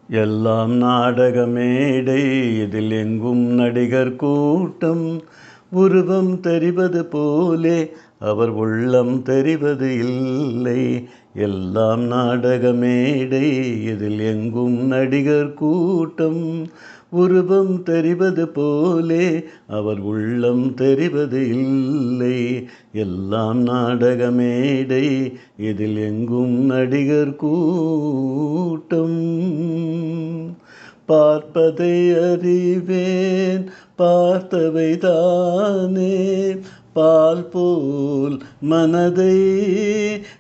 எல்லாம் நாடக மேடை, இதில் எங்கும் நடிகர் கூட்டம். உருவம் தெரிவது போலே அவர் உள்ளம் தெரிவது இல்லை. எல்லாம் நாடக மேடை, இதில் எங்கும் நடிகர் கூட்டம். உருவம் தெரிவது போலே அவர் உள்ளம் தெரிவது இல்லை. எல்லாம் நாடக மேடை, இதில் எங்கும் நடிகர் கூட்டம். பார்ப்பதை அறிவேன், பார்த்தவை தானே. பால் போல் மனதை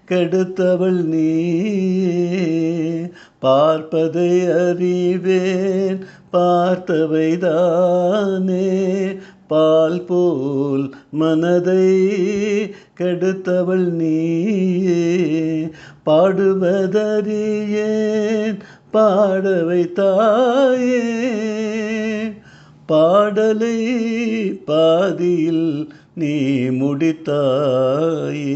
கெடுத்தவள் நீயே. பார்ப்பதை அறிவேன், பார்த்தவை தானே. பால் போல் மனதை கெடுத்தவள் நீயே. பாடுவதறியேன், பாட வைத்தாயே. பாடலை பாதியில் நீ முடித்தாயே.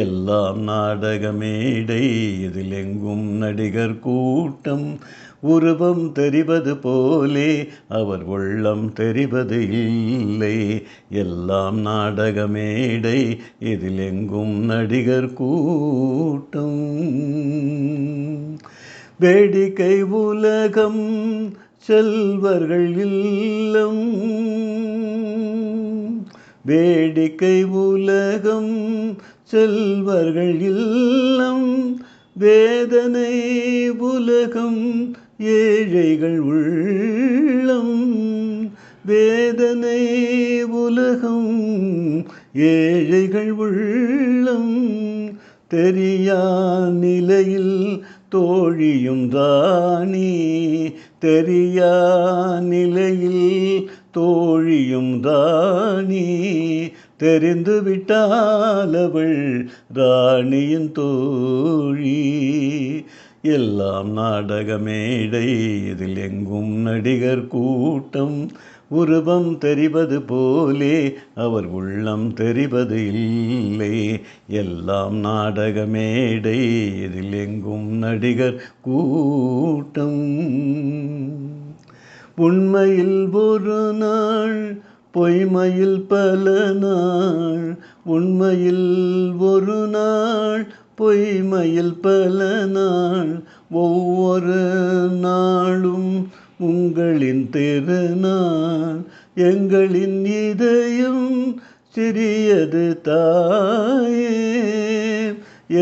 எல்லாம் நாடக மேடை, இதில் எங்கும் நடிகர் கூட்டம். உருவம் தெரிவது போலே அவர் உள்ளம் தெரிவது இல்லை. எல்லாம் நாடக மேடை, இதில் எங்கும் நடிகர் கூட்டம். வேடிக்கை உலகம், செல்வர்கள் இல்லம். வேடிக்கை உலகம், செல்வர்கள் இல்லம். வேதனை உலகம், ஏழைகள் உள்ளம். வேதனை உலகம், ஏழைகள் உள்ளம். தெரியா நிலையில் தோழியும் ராணி. தெரியா நிலையில் தோழியும் ராணி. தெரிந்து விட்டால் அவள் ராணியின் தோழி. எல்லாம் நாடக மேடை, இதில் எங்கும் நடிகர் கூட்டம். உருவம் தெரிவது போலே அவர் உள்ளம் தெரிவது இல்லை. எல்லாம் நாடக மேடை, இதில் எங்கும் நடிகர் கூட்டம். உண்மையில் ஒரு நாள், பொய்மையில் பல நாள். உண்மையில் ஒரு நாள், பொய்மையில் பல நாள். ஒவ்வொரு நாளும் உங்களின் திருநாள். எங்களின் இதயம் சிறியது தாயே.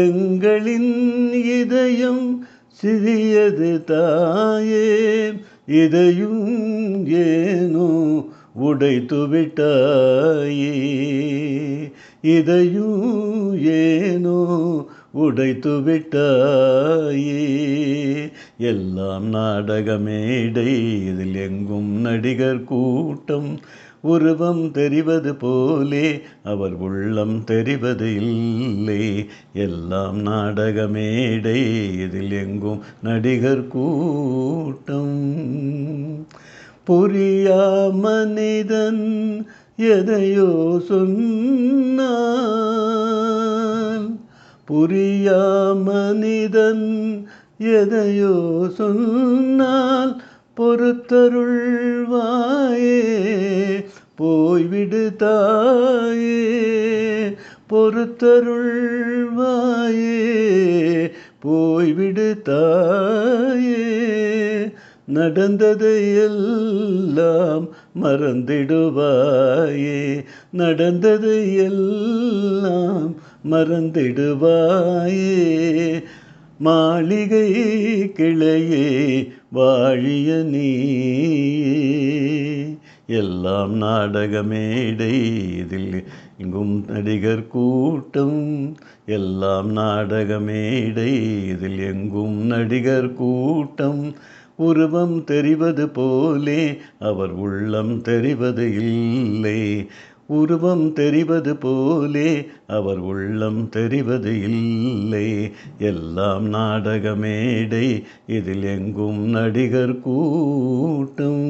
எங்களின் இதயம் சிறியது தாயே. இதையும் ஏனோ உடைத்து விட்டாயே. இதையும் ஏனோ உடைத்து விட்டாயே. எல்லாம் நாடக மேடை, இதில் எங்கும் நடிகர் கூட்டம். உருவம் தெரிவது போலே அவர் உள்ளம் தெரிவது இல்லை. எல்லாம் நாடக மேடை, இதில் எங்கும் நடிகர் கூட்டம். புரியா மனிதன் எதையோ சொன்னான். புரியா மனிதன் எதையோ சொன்னால் பொறுத்தருள்வாயே. போய்விடு தாயே, பொறுத்தருள்வாயே. போய்விடு தாயே. நடந்ததை எல்லாம் மறந்திடுவாயே. நடந்ததை எல்லாம் மறந்திடுவாயே. மாளிகை கிளையே வாழிய நீயே. எல்லாம் நாடக மேடை, இதில் எங்கும் நடிகர் கூட்டம். எல்லாம் நாடக மேடை, இதில் எங்கும் நடிகர் கூட்டம். உருவம் தெரிவது போலே அவர் உள்ளம் தெரிவது இல்லை. உருவம் தெரிவது போலே அவர் உள்ளம் தெரிவது இல்லை. எல்லாம் நாடக மேடை, இதில் எங்கும் நடிகர் கூட்டம்.